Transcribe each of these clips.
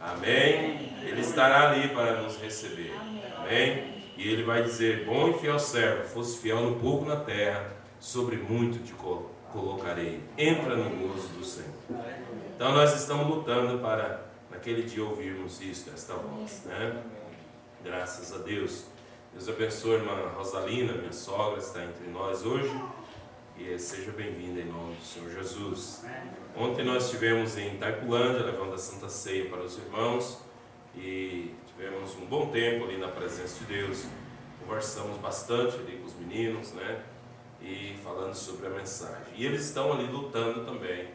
Amém? Ele estará ali para nos receber. Amém? E ele vai dizer: bom e fiel servo, fosse fiel no pouco na terra, sobre muito te colocarei. Entra no gozo do Senhor. Então nós estamos lutando para naquele dia ouvirmos isso, esta voz, né? Graças a Deus. Deus abençoe a irmã Rosalina, minha sogra, está entre nós hoje. E seja bem-vinda em nome do Senhor Jesus. Ontem nós estivemos em Itaipulândia, levando a Santa Ceia para os irmãos. E tivemos um bom tempo ali na presença de Deus. Conversamos bastante ali com os meninos, né? E falando sobre a mensagem. E eles estão ali lutando também,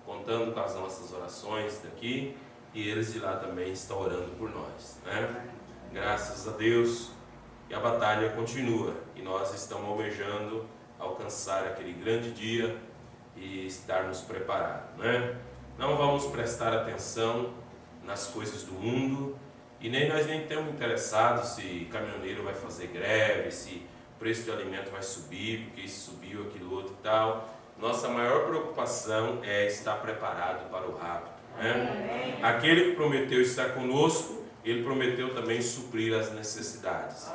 contando com as nossas orações daqui. E eles de lá também estão orando por nós, né? Graças a Deus. E a batalha continua. E nós estamos almejando alcançar aquele grande dia e estarmos preparados, né? Não vamos prestar atenção nas coisas do mundo e nós nem estamos interessados se caminhoneiro vai fazer greve, se o preço de alimento vai subir, porque isso subiu, aquilo outro e tal. Nossa maior preocupação é estar preparado para o rápido, né? Aquele que prometeu estar conosco, ele prometeu também suprir as necessidades.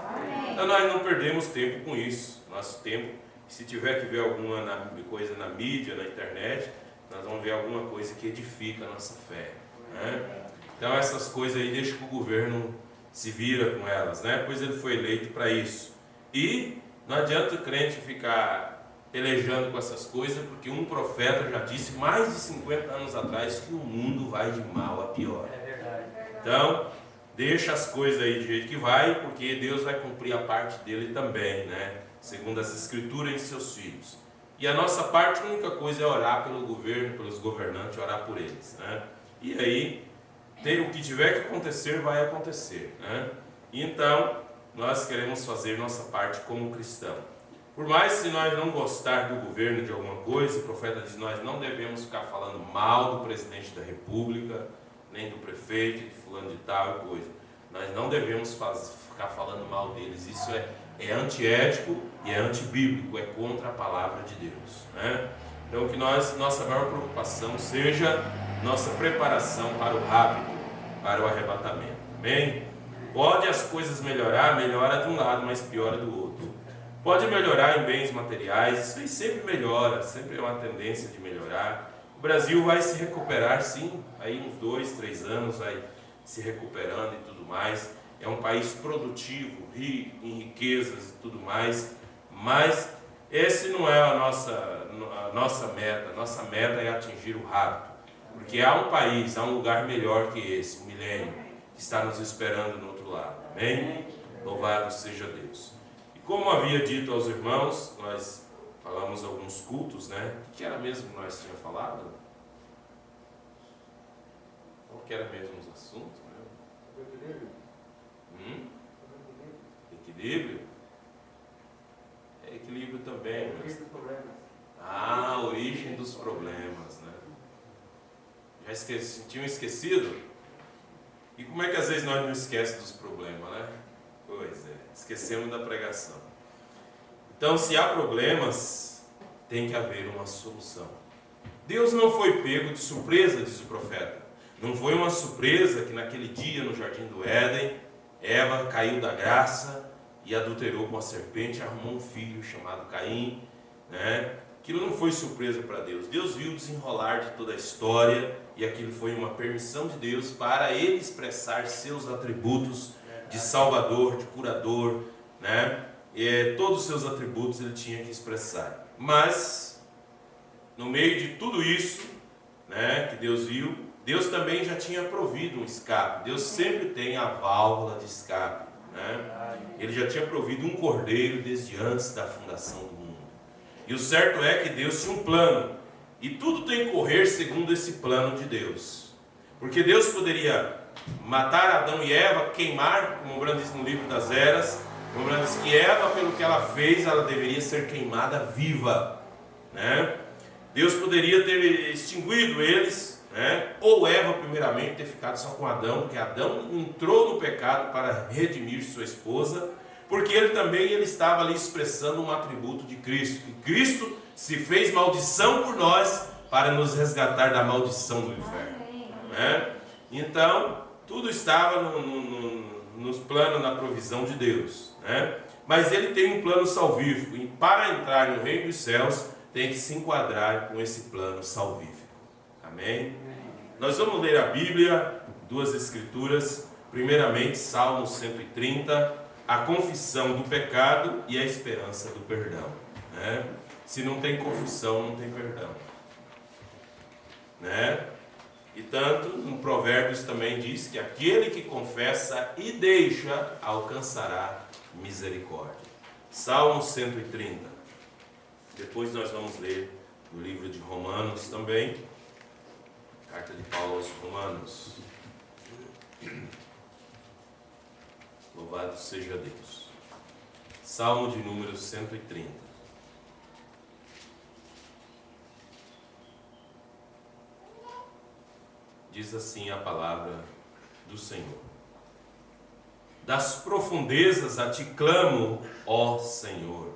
Então nós não perdemos tempo com isso. Nosso tempo, se tiver que ver alguma coisa na mídia, na internet, nós vamos ver alguma coisa que edifica a nossa fé, né? Então essas coisas aí deixa que o governo se vira com elas, né? Pois ele foi eleito para isso. E não adianta o crente ficar pelejando com essas coisas, porque um profeta já disse mais de 50 anos atrás que o mundo vai de mal a pior. Então deixa as coisas aí do jeito que vai, porque Deus vai cumprir a parte dele também, né? Segundo as Escrituras em seus filhos. E a nossa parte, a única coisa é orar pelo governo, pelos governantes, orar por eles, né? E aí, o que tiver que acontecer, vai acontecer, né? E então, nós queremos fazer nossa parte como cristão. Por mais que nós não gostar do governo de alguma coisa, o profeta diz, nós não devemos ficar falando mal do presidente da república, nem do prefeito, de fulano de tal e coisa. Nós não devemos ficar falando mal deles. Isso é antiético e é antibíblico, é contra a palavra de Deus, né? Então que nossa maior preocupação seja nossa preparação para o rápido, para o arrebatamento, amém? Pode as coisas melhorar, melhora de um lado, mas piora do outro. Pode melhorar em bens materiais, isso aí sempre melhora, sempre é uma tendência de melhorar. O Brasil vai se recuperar sim, aí uns 2, 3 anos vai se recuperando e tudo mais. É um país produtivo, rico em riquezas e tudo mais, mas esse não é a nossa meta. Nossa meta é atingir o rápido, porque há um país, há um lugar melhor que esse, o milênio, que está nos esperando no outro lado, amém? Louvado seja Deus. E como havia dito aos irmãos, nós falamos alguns cultos, né? O que era mesmo que nós tínhamos falado? Qual que era mesmo os assuntos? Equilíbrio? É equilíbrio também. Mas... a origem dos problemas, né? Tinham esquecido? E como é que às vezes nós não esquecemos dos problemas, né? Pois é, esquecemos da pregação. Então, se há problemas, tem que haver uma solução. Deus não foi pego de surpresa, diz o profeta. Não foi uma surpresa que naquele dia no Jardim do Éden, Eva caiu da graça e adulterou com a serpente e arrumou um filho chamado Caim, né? Aquilo não foi surpresa para Deus. Deus viu o desenrolar de toda a história e aquilo foi uma permissão de Deus para ele expressar seus atributos de salvador, de curador, né? Todos os seus atributos ele tinha que expressar. Mas, no meio de tudo isso, né, que Deus viu, Deus também já tinha provido um escape. Deus sempre tem a válvula de escape, né? Ele já tinha provido um cordeiro desde antes da fundação do mundo. E o certo é que Deus tinha um plano. E tudo tem que correr segundo esse plano de Deus. Porque Deus poderia matar Adão e Eva, queimar, como o Brando diz no livro das Eras. O Brando diz que Eva, pelo que ela fez, ela deveria ser queimada viva, né? Deus poderia ter extinguido eles, né? Ou Eva primeiramente ter ficado só com Adão, porque Adão entrou no pecado para redimir sua esposa, porque ele estava ali expressando um atributo de Cristo, que Cristo se fez maldição por nós para nos resgatar da maldição do inferno, né? Então Tudo estava nos planos, na provisão de Deus, né? Mas ele tem um plano salvífico, e para entrar no reino dos céus, tem que se enquadrar com esse plano salvífico. Amém? Nós vamos ler a Bíblia, duas escrituras, primeiramente Salmo 130, a confissão do pecado e a esperança do perdão, né? Se não tem confissão, não tem perdão, né? E tanto no Provérbios também diz que aquele que confessa e deixa alcançará misericórdia. Salmo 130. Depois nós vamos ler no livro de Romanos também, carta de Paulo aos Romanos. Louvado seja Deus. Salmo de número 130. Diz assim a palavra do Senhor: das profundezas a ti clamo, ó Senhor.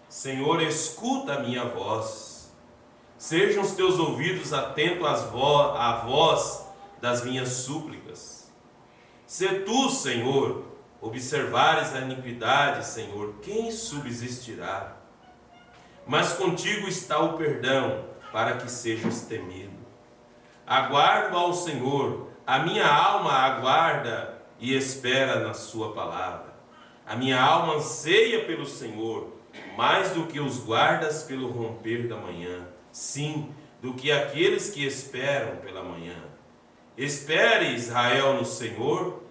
Senhor, escuta a minha voz. Sejam os teus ouvidos atentos à voz das minhas súplicas. Se tu, Senhor, observares a iniquidade, Senhor, quem subsistirá? Mas contigo está o perdão, para que sejas temido. Aguardo ao Senhor, a minha alma aguarda e espera na sua palavra. A minha alma anseia pelo Senhor, mais do que os guardas pelo romper da manhã, sim, do que aqueles que esperam pela manhã. Espere, Israel, no Senhor,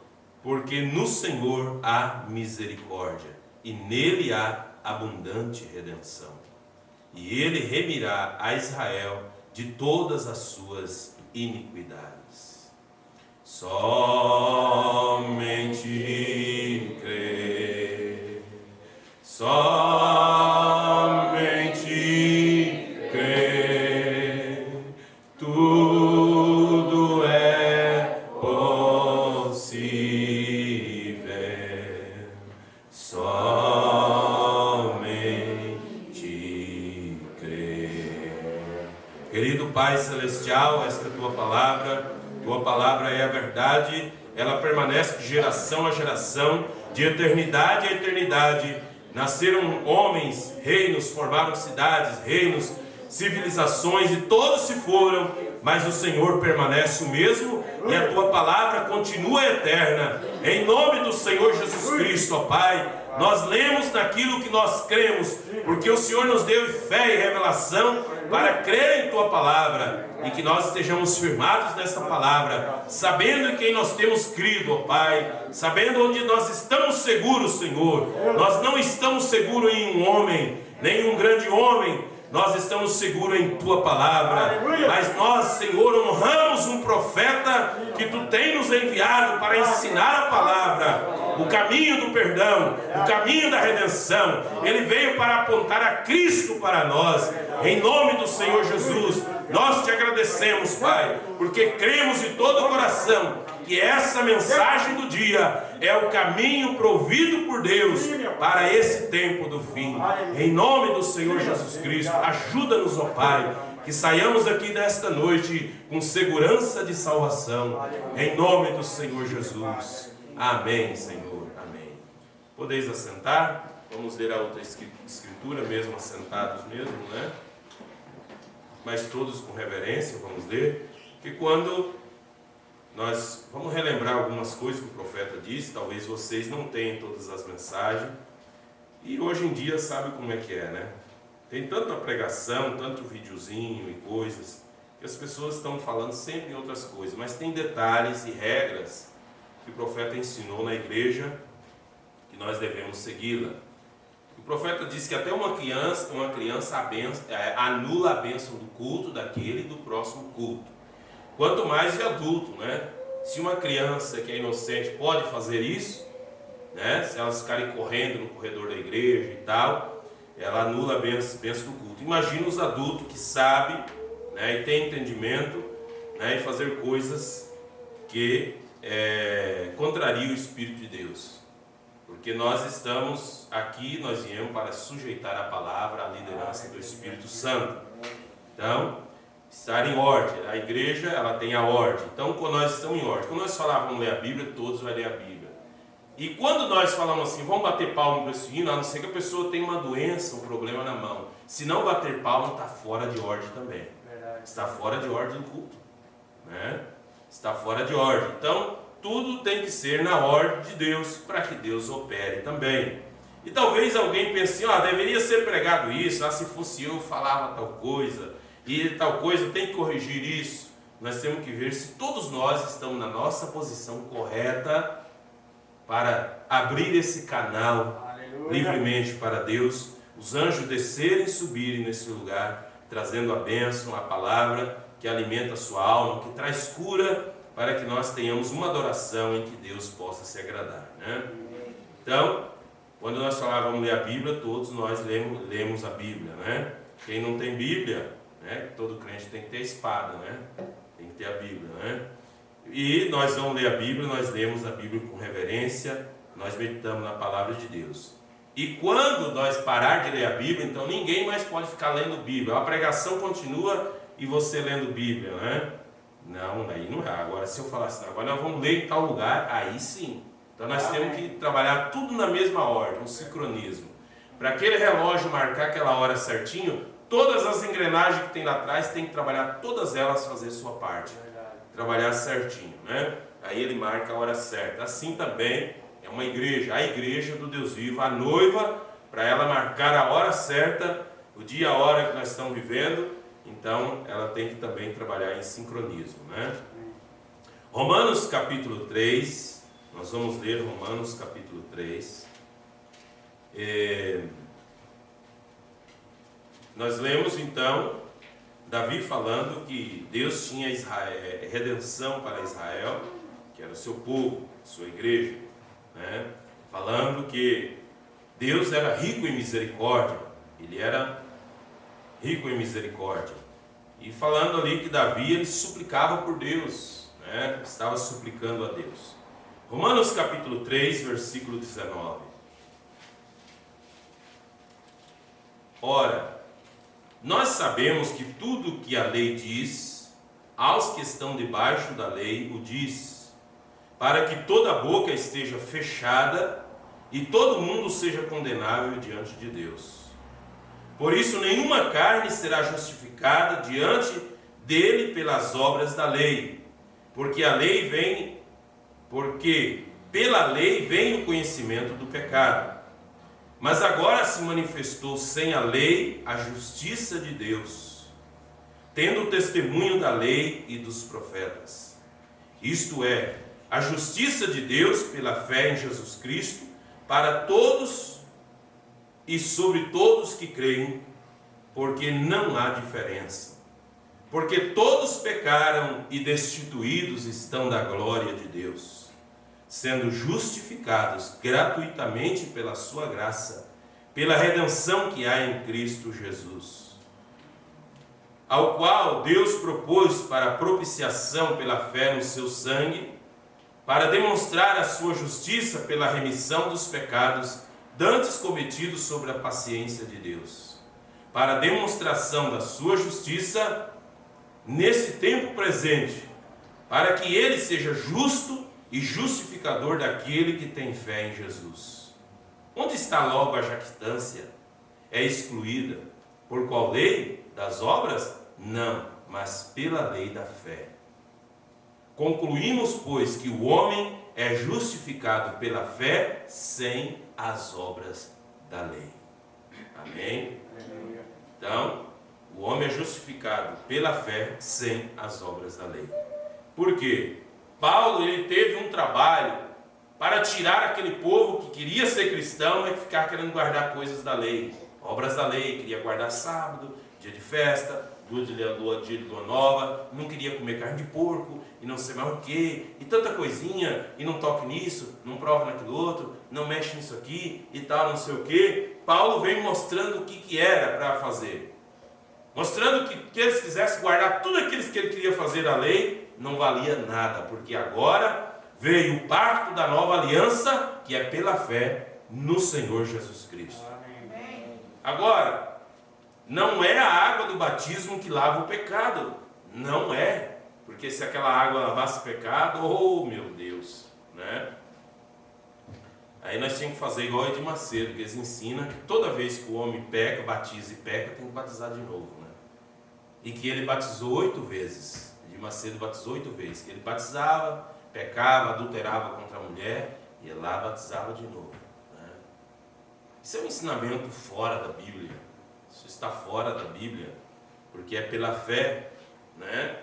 porque no Senhor há misericórdia, e nele há abundante redenção. E ele remirá a Israel de todas as suas iniquidades. Somente crer, somente crer, tudo é possível, somente crer. Querido Pai Celestial, esta é a tua palavra é a verdade, ela permanece de geração a geração, de eternidade a eternidade. Nasceram homens, reinos, formaram cidades, reinos, civilizações, e todos se foram, mas o Senhor permanece o mesmo, e a tua palavra continua eterna. Em nome do Senhor Jesus Cristo, ó Pai, nós lemos naquilo que nós cremos, porque o Senhor nos deu fé e revelação para crer em tua palavra, e que nós estejamos firmados nessa palavra, sabendo em quem nós temos crido, ó Pai, sabendo onde nós estamos seguros, Senhor. Nós não estamos seguros em um homem, nem em um grande homem, nós estamos seguros em tua palavra. Mas nós, Senhor, honramos um profeta que tu tem nos enviado para ensinar a palavra, o caminho do perdão, o caminho da redenção. Ele veio para apontar a Cristo para nós. Em nome do Senhor Jesus, nós te agradecemos, Pai, porque cremos de todo o coração que essa mensagem do dia é o caminho provido por Deus para esse tempo do fim. Em nome do Senhor Jesus Cristo, ajuda-nos, ó Pai, que saiamos daqui nesta noite com segurança de salvação. Em nome do Senhor Jesus. Amém, Senhor. Amém. Podeis assentar. Vamos ler a outra escritura, mesmo assentados mesmo, né? Mas todos com reverência, vamos ler. Que quando nós vamos relembrar algumas coisas que o profeta disse, talvez vocês não tenham todas as mensagens. E hoje em dia sabe como é que é, né? Tem tanta pregação, tanto videozinho e coisas, que as pessoas estão falando sempre em outras coisas. Mas tem detalhes e regras que o profeta ensinou na igreja, que nós devemos segui-la. O profeta disse que até uma criança anula a bênção do culto daquele e do próximo culto. Quanto mais de adulto, né? Se uma criança que é inocente pode fazer isso, né? Se elas ficarem correndo no corredor da igreja e tal, ela anula a bênção do culto. Imagina os adultos que sabem, né, e têm entendimento, né, e fazer coisas que contrariam o Espírito de Deus. Porque nós estamos aqui, nós viemos para sujeitar a palavra à liderança do Espírito Santo. Então, Estar em ordem. A igreja, ela tem a ordem. Então, quando nós estamos em ordem, quando nós falávamos ler a Bíblia, todos vão ler a Bíblia. E quando nós falamos assim, vamos bater palma para esse hino, a não ser que a pessoa tenha uma doença, um problema na mão. Se não bater palma, está fora de ordem também. Verdade. Está fora de ordem do culto. Né? Está fora de ordem. Então, tudo tem que ser na ordem de Deus, para que Deus opere também. E talvez alguém pense, deveria ser pregado isso, se fosse eu falava tal coisa, e tal coisa tem que corrigir isso. Nós temos que ver se todos nós estamos na nossa posição correta para abrir esse canal livremente para Deus, os anjos descerem e subirem nesse lugar, trazendo a bênção, a palavra que alimenta a sua alma, que traz cura, para que nós tenhamos uma adoração em que Deus possa se agradar. Né? Então, quando nós falávamos ler a Bíblia, todos nós lemos a Bíblia. Né? Quem não tem Bíblia, né? Todo crente tem que ter espada, né? Tem que ter a Bíblia. Né? E nós vamos ler a Bíblia, nós lemos a Bíblia com reverência, nós meditamos na palavra de Deus. E quando nós parar de ler a Bíblia, então ninguém mais pode ficar lendo Bíblia. A pregação continua e você lendo Bíblia, né? Não, aí não é. Agora, se eu falar assim, agora nós vamos ler em tal lugar, aí sim. Então nós temos que trabalhar tudo na mesma ordem, um sincronismo. Para aquele relógio marcar aquela hora certinho, todas as engrenagens que tem lá atrás, tem que trabalhar todas elas, fazer sua parte. Trabalhar certinho, né? Aí ele marca a hora certa. Assim também é uma igreja, a igreja do Deus vivo, a noiva, para ela marcar a hora certa, o dia, a hora que nós estamos vivendo. Então ela tem que também trabalhar em sincronismo, né? Romanos capítulo 3, nós vamos ler Romanos capítulo 3. Nós lemos então Davi falando que Deus tinha redenção para Israel, que era o seu povo, sua igreja, né? Falando que Deus era rico em misericórdia, ele era rico em misericórdia, e falando ali que Davi ele suplicava por Deus, né? Estava suplicando a Deus. Romanos capítulo 3, versículo 19. Ora, nós sabemos que tudo que a lei diz, aos que estão debaixo da lei o diz, para que toda a boca esteja fechada e todo mundo seja condenável diante de Deus. Por isso nenhuma carne será justificada diante dele pelas obras da lei, porque pela lei vem o conhecimento do pecado. Mas agora se manifestou sem a lei a justiça de Deus, tendo o testemunho da lei e dos profetas. Isto é, a justiça de Deus pela fé em Jesus Cristo, para todos e sobre todos que creem, porque não há diferença. Porque todos pecaram e destituídos estão da glória de Deus, sendo justificados gratuitamente pela sua graça, pela redenção que há em Cristo Jesus, ao qual Deus propôs para a propiciação pela fé no seu sangue, para demonstrar a sua justiça pela remissão dos pecados dantes cometidos sobre a paciência de Deus, para a demonstração da sua justiça nesse tempo presente, para que ele seja justo e justificador daquele que tem fé em Jesus. Onde está logo a jactância? É excluída. Por qual lei? Das obras? Não, mas pela lei da fé. Concluímos, pois, que o homem é justificado pela fé sem as obras da lei. Amém? Então, o homem é justificado pela fé sem as obras da lei. Por quê? Paulo ele teve um trabalho para tirar aquele povo que queria ser cristão e ficar querendo guardar coisas da lei, obras da lei, queria guardar sábado, dia de festa, dia de lua nova, não queria comer carne de porco e não sei mais o que, e tanta coisinha, e não toque nisso, não prova naquilo outro, não mexe nisso aqui e tal, não sei o que. Paulo vem mostrando o que era para fazer, mostrando que eles quisessem guardar tudo aquilo que ele queria fazer da lei, não valia nada, porque agora veio o pacto da nova aliança, que é pela fé no Senhor Jesus Cristo. Agora, não é a água do batismo que lava o pecado, Não é, porque se aquela água lavasse pecado, oh meu Deus, né? Aí nós tínhamos que fazer igual a Edir Macedo, que eles ensinam que toda vez que o homem peca, batiza e peca, tem que batizar de novo, né? E que ele batizou 8 vezes. Edir Macedo batizou 8 vezes. Ele batizava, pecava, adulterava contra a mulher, e lá batizava de novo, né? Isso é um ensinamento fora da Bíblia. Isso está fora da Bíblia, porque é pela fé, né?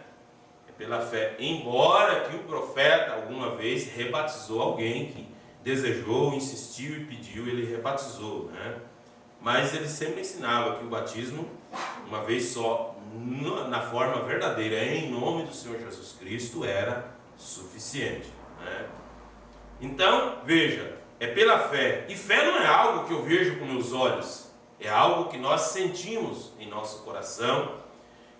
É pela fé. Embora que o profeta alguma vez rebatizou alguém que desejou, insistiu e pediu, ele rebatizou, né? Mas ele sempre ensinava que o batismo, uma vez só, na forma verdadeira, em nome do Senhor Jesus Cristo, era suficiente, né? Então, veja, é pela fé. E fé não é algo que eu vejo com meus olhos, é algo que nós sentimos em nosso coração.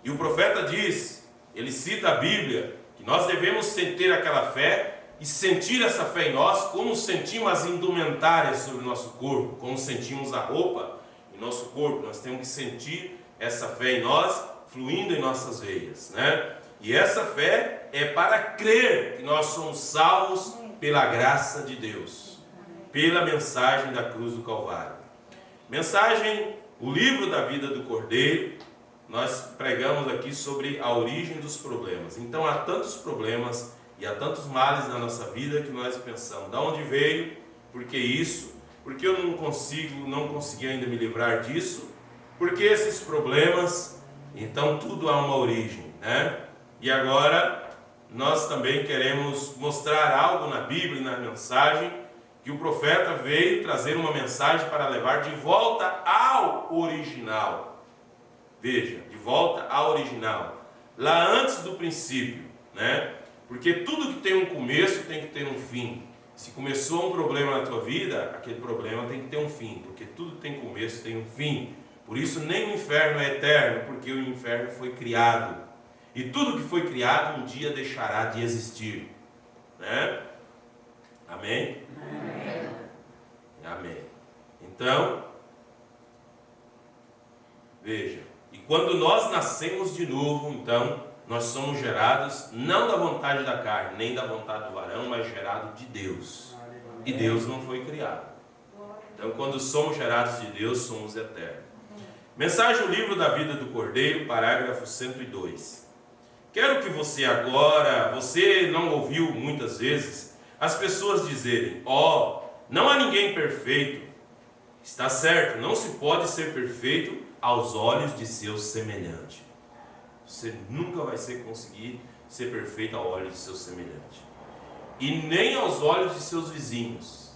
E o profeta diz, ele cita a Bíblia, que nós devemos ter aquela fé e sentir essa fé em nós, como sentimos as indumentárias sobre o nosso corpo, como sentimos a roupa em nosso corpo. Nós temos que sentir essa fé em nós, fluindo em nossas veias, né? E essa fé é para crer que nós somos salvos pela graça de Deus, pela mensagem da cruz do Calvário. Mensagem, o livro da vida do Cordeiro. Nós pregamos aqui sobre a origem dos problemas. Então há tantos problemas e há tantos males na nossa vida que nós pensamos, de onde veio, por que isso, por que eu não consegui ainda me livrar disso, por que esses problemas? Então tudo há uma origem, né? E agora nós também queremos mostrar algo na Bíblia e na mensagem, que o profeta veio trazer uma mensagem para levar de volta ao original. Veja, de volta ao original, lá antes do princípio, né? Porque tudo que tem um começo tem que ter um fim. Se começou um problema na tua vida, aquele problema tem que ter um fim, porque tudo que tem começo tem um fim. Por isso nem o inferno é eterno, porque o inferno foi criado. E tudo que foi criado um dia deixará de existir, né? Amém? Amém. Amém. Então, veja, e quando nós nascemos de novo, então, nós somos gerados não da vontade da carne, nem da vontade do varão, mas gerado de Deus. E Deus não foi criado. Então, quando somos gerados de Deus, somos eternos. Mensagem, o livro da vida do Cordeiro, parágrafo 102. Quero que você agora, você não ouviu muitas vezes as pessoas dizerem, não há ninguém perfeito. Está certo, não se pode ser perfeito aos olhos de seu semelhante. Você nunca vai conseguir ser perfeito aos olhos de seu semelhante. E nem aos olhos de seus vizinhos.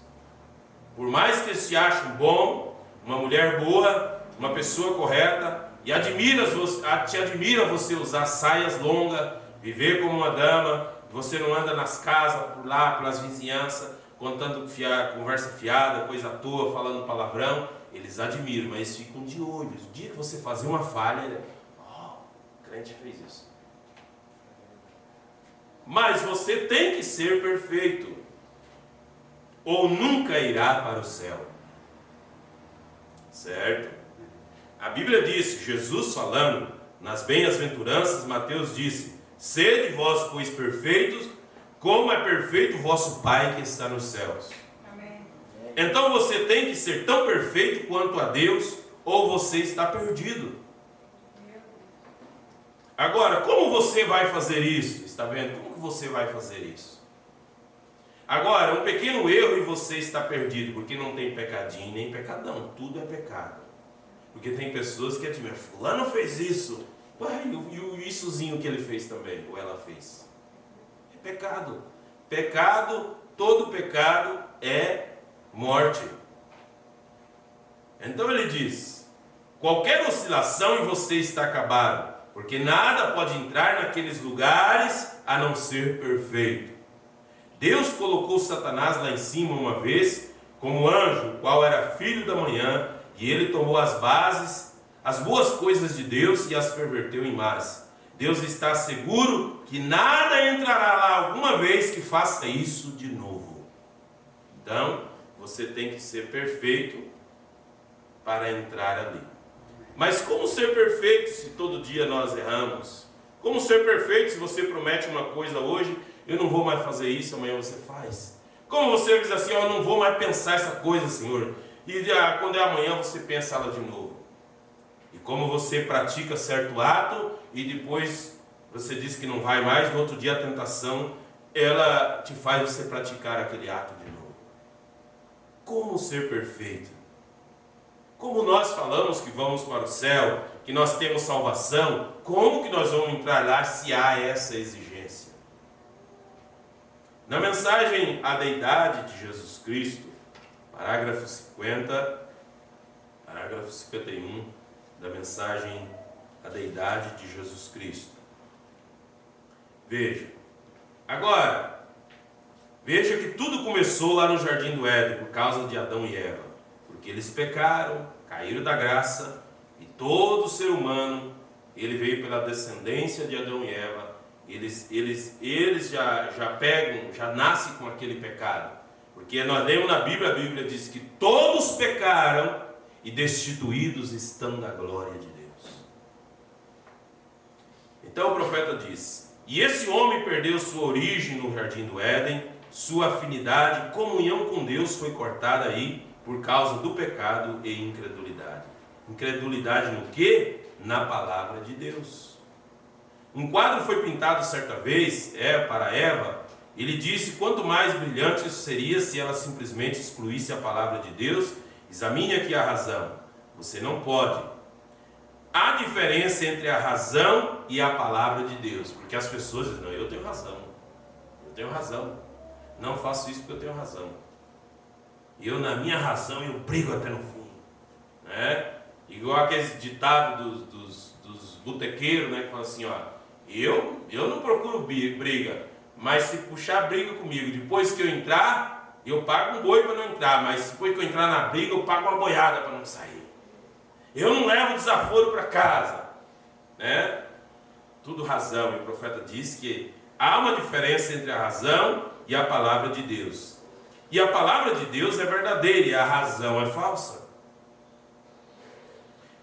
Por mais que eles te achem bom, uma mulher boa, uma pessoa correta, e te admira você usar saias longas, viver como uma dama, você não anda nas casas, por lá, pelas vizinhanças, contando conversa fiada, coisa à toa, falando palavrão. Eles admiram, mas eles ficam de olho. O dia que você fazer uma falha, o crente fez isso. Mas você tem que ser perfeito, ou nunca irá para o céu. Certo? A Bíblia disse, Jesus falando nas bem-aventuranças, Mateus disse, sede vós, pois, perfeitos, como é perfeito o vosso Pai que está nos céus. Amém. Então você tem que ser tão perfeito quanto a Deus, ou você está perdido. Agora, como você vai fazer isso? Está vendo? Como que você vai fazer isso? Agora, um pequeno erro e você está perdido, porque não tem pecadinho nem pecadão, tudo é pecado. Porque tem pessoas que admiram, fulano fez isso, e o issozinho que ele fez também, ou ela fez. É pecado. Pecado, todo pecado é morte. Então ele diz, qualquer oscilação e você está acabado, porque nada pode entrar naqueles lugares a não ser perfeito. Deus colocou Satanás lá em cima uma vez, como anjo, qual era filho da manhã, e ele tomou as bases, as boas coisas de Deus e as perverteu em más. Deus está seguro que nada entrará lá alguma vez que faça isso de novo. Então, você tem que ser perfeito para entrar ali. Mas como ser perfeito se todo dia nós erramos? Como ser perfeito? Se você promete uma coisa hoje, eu não vou mais fazer isso, amanhã você faz. Como você diz assim, eu não vou mais pensar essa coisa, Senhor, e quando é amanhã você pensa ela de novo. E como você pratica certo ato e depois você diz que não vai mais, no outro dia a tentação, ela te faz você praticar aquele ato de novo. Como ser perfeito? Como nós falamos que vamos para o céu, que nós temos salvação, como que nós vamos entrar lá se há essa exigência? Na mensagem à deidade de Jesus Cristo, parágrafo 50, parágrafo 51 da mensagem à deidade de Jesus Cristo. Veja, agora, veja que tudo começou lá no Jardim do Éden por causa de Adão e Eva. Porque eles pecaram, caíram da graça, e todo ser humano, ele veio pela descendência de Adão e Eva, eles já nascem com aquele pecado. Porque nós lemos na Bíblia, a Bíblia diz que todos pecaram e destituídos estão da glória de Deus. Então o profeta diz, e esse homem perdeu sua origem no Jardim do Éden, sua afinidade, comunhão com Deus foi cortada aí, por causa do pecado e incredulidade. Incredulidade no quê? Na palavra de Deus. Um quadro foi pintado certa vez, para Eva. Ele disse, quanto mais brilhante isso seria se ela simplesmente excluísse a palavra de Deus. Examine aqui a razão. Você não pode. Há diferença entre a razão e a palavra de Deus. Porque as pessoas dizem, não, eu tenho razão. Eu tenho razão. Não faço isso porque eu tenho razão. E eu, na minha razão, eu brigo até no fim. Né? Igual aquele ditado dos botequeiros, né? Que fala assim, ó, eu não procuro briga, mas se puxar briga comigo, depois que eu entrar, eu pago um boi para não entrar, mas depois que eu entrar na briga, eu pago uma boiada para não sair. Eu não levo desaforo para casa. Né? Tudo razão. E o profeta diz que há uma diferença entre a razão e a palavra de Deus. E a palavra de Deus é verdadeira e a razão é falsa.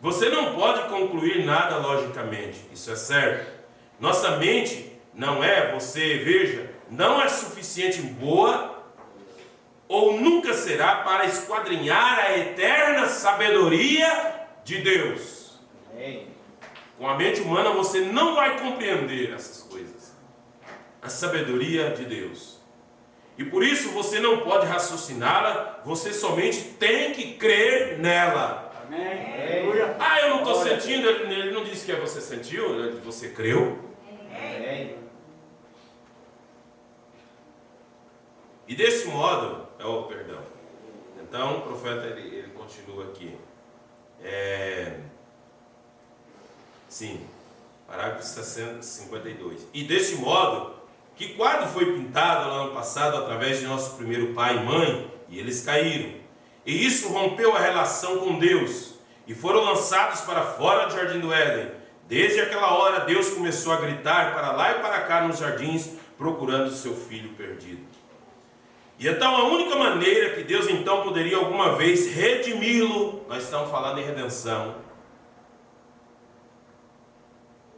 Você não pode concluir nada logicamente, isso é certo. Nossa mente não é, não é suficiente boa ou nunca será para esquadrinhar a eterna sabedoria de Deus. Com a mente humana você não vai compreender essas coisas. A sabedoria de Deus. E por isso você não pode raciociná-la, você somente tem que crer nela. Amém. Eu não estou sentindo, ele não disse que você sentiu, você creu. Amém. E desse modo, perdão. Então o profeta ele continua aqui. Sim, parágrafo 52. E desse modo, que quadro foi pintado lá no passado através de nosso primeiro pai e mãe, e eles caíram. E isso rompeu a relação com Deus, e foram lançados para fora do Jardim do Éden. Desde aquela hora, Deus começou a gritar para lá e para cá nos jardins, procurando seu filho perdido. E então a única maneira que Deus então poderia alguma vez redimi-lo, nós estamos falando em redenção,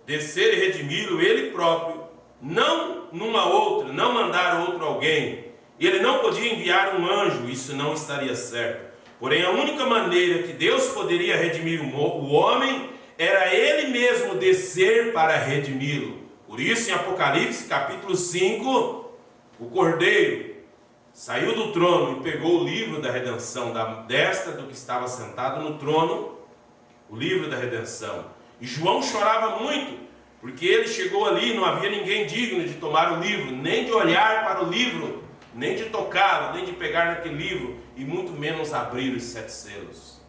descer e redimi-lo ele próprio, não numa outra, não mandar outro alguém. Ele não podia enviar um anjo, isso não estaria certo. Porém, a única maneira que Deus poderia redimir o homem era ele mesmo descer para redimi-lo. Por isso, em Apocalipse capítulo 5, o Cordeiro saiu do trono e pegou o livro da redenção da destra do que estava sentado no trono, o livro da redenção. E João chorava muito, porque ele chegou ali, não havia ninguém digno de tomar o livro, nem de olhar para o livro, nem de tocá-lo, nem de pegar naquele livro, e muito menos abrir os 7 selos.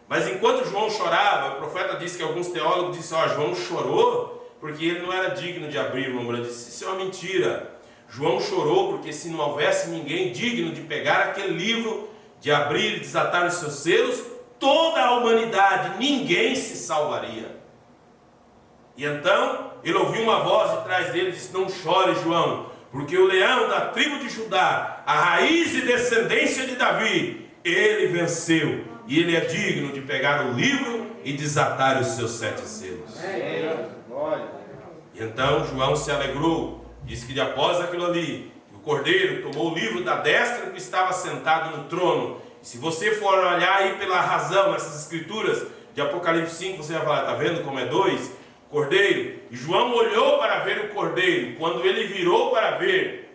Mas enquanto João chorava, o profeta disse que alguns teólogos disseram, João chorou porque ele não era digno de abrir, irmão. Eu disse, isso é uma mentira. João chorou porque se não houvesse ninguém digno de pegar aquele livro, de abrir e desatar os seus selos, toda a humanidade, ninguém se salvaria. E então, ele ouviu uma voz de trás dele e disse, não chore, João, porque o leão da tribo de Judá, a raiz e descendência de Davi, ele venceu, e ele é digno de pegar o livro e desatar os seus 7 selos. E Então João se alegrou, diz que após aquilo ali, o cordeiro tomou o livro da destra do que estava sentado no trono. E se você for olhar aí pela razão nessas escrituras de Apocalipse 5, você vai falar, está vendo como é dois? Cordeiro. E João olhou para ver o cordeiro. Quando ele virou para ver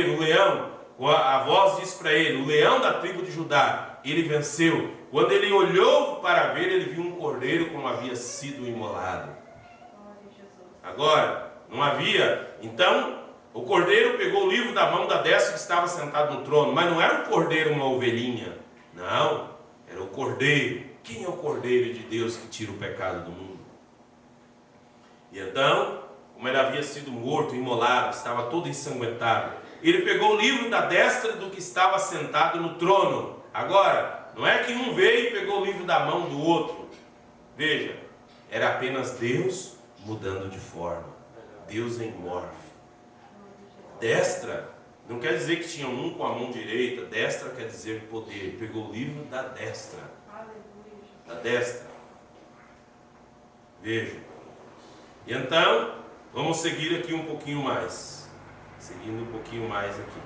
o leão, a voz disse para ele, o leão da tribo de Judá, ele venceu. Quando ele olhou para ver, ele viu um cordeiro como havia sido imolado. Agora, não havia. Então, o cordeiro pegou o livro da mão da destra que estava sentado no trono. Mas não era o cordeiro uma ovelhinha. Não, era o cordeiro. Quem é o cordeiro de Deus que tira o pecado do mundo? E então, como ele havia sido morto, imolado, estava todo ensanguentado, ele pegou o livro da destra do que estava sentado no trono. Agora, não é que um veio e pegou o livro da mão do outro. Veja, era apenas Deus mudando de forma. Deus em morfe. Destra não quer dizer que tinha um com a mão direita. Destra quer dizer poder. Pegou o livro da destra. Da destra. Veja. E então, vamos seguir aqui um pouquinho mais. Seguindo um pouquinho mais aqui.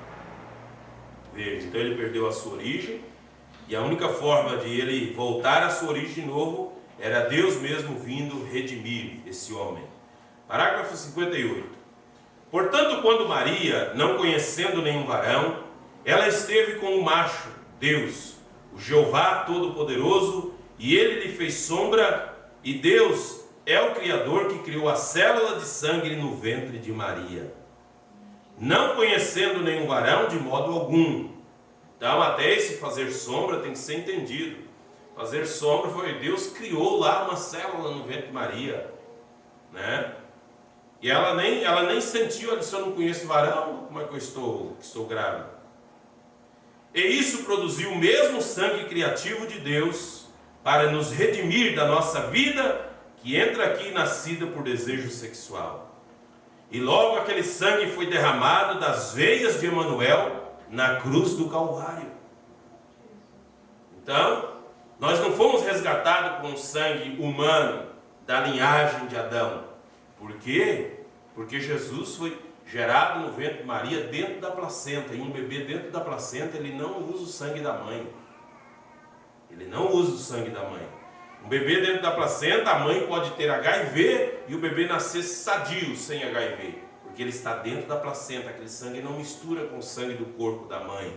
Veja, então ele perdeu a sua origem. E a única forma de ele voltar à sua origem de novo era Deus mesmo vindo redimir esse homem. Parágrafo 58. Portanto, quando Maria, não conhecendo nenhum varão, ela esteve com o macho, Deus, o Jeová Todo-Poderoso, e ele lhe fez sombra, e Deus é o Criador que criou a célula de sangue no ventre de Maria. Não conhecendo nenhum varão de modo algum. Então, até esse fazer sombra tem que ser entendido. Fazer sombra foi Deus criou lá uma célula no ventre de Maria, né? E ela nem sentiu, ela disse, eu não conheço varão, como é que eu estou grávida? E isso produziu o mesmo sangue criativo de Deus para nos redimir da nossa vida que entra aqui nascida por desejo sexual. E logo aquele sangue foi derramado das veias de Emanuel na cruz do Calvário. Então, nós não fomos resgatados com o sangue humano da linhagem de Adão. Por quê? Porque Jesus foi gerado no ventre de Maria dentro da placenta. E um bebê dentro da placenta, ele não usa o sangue da mãe. Ele não usa o sangue da mãe. Um bebê dentro da placenta, a mãe pode ter HIV e o bebê nascer sadio, sem HIV. Porque ele está dentro da placenta. Aquele sangue não mistura com o sangue do corpo da mãe.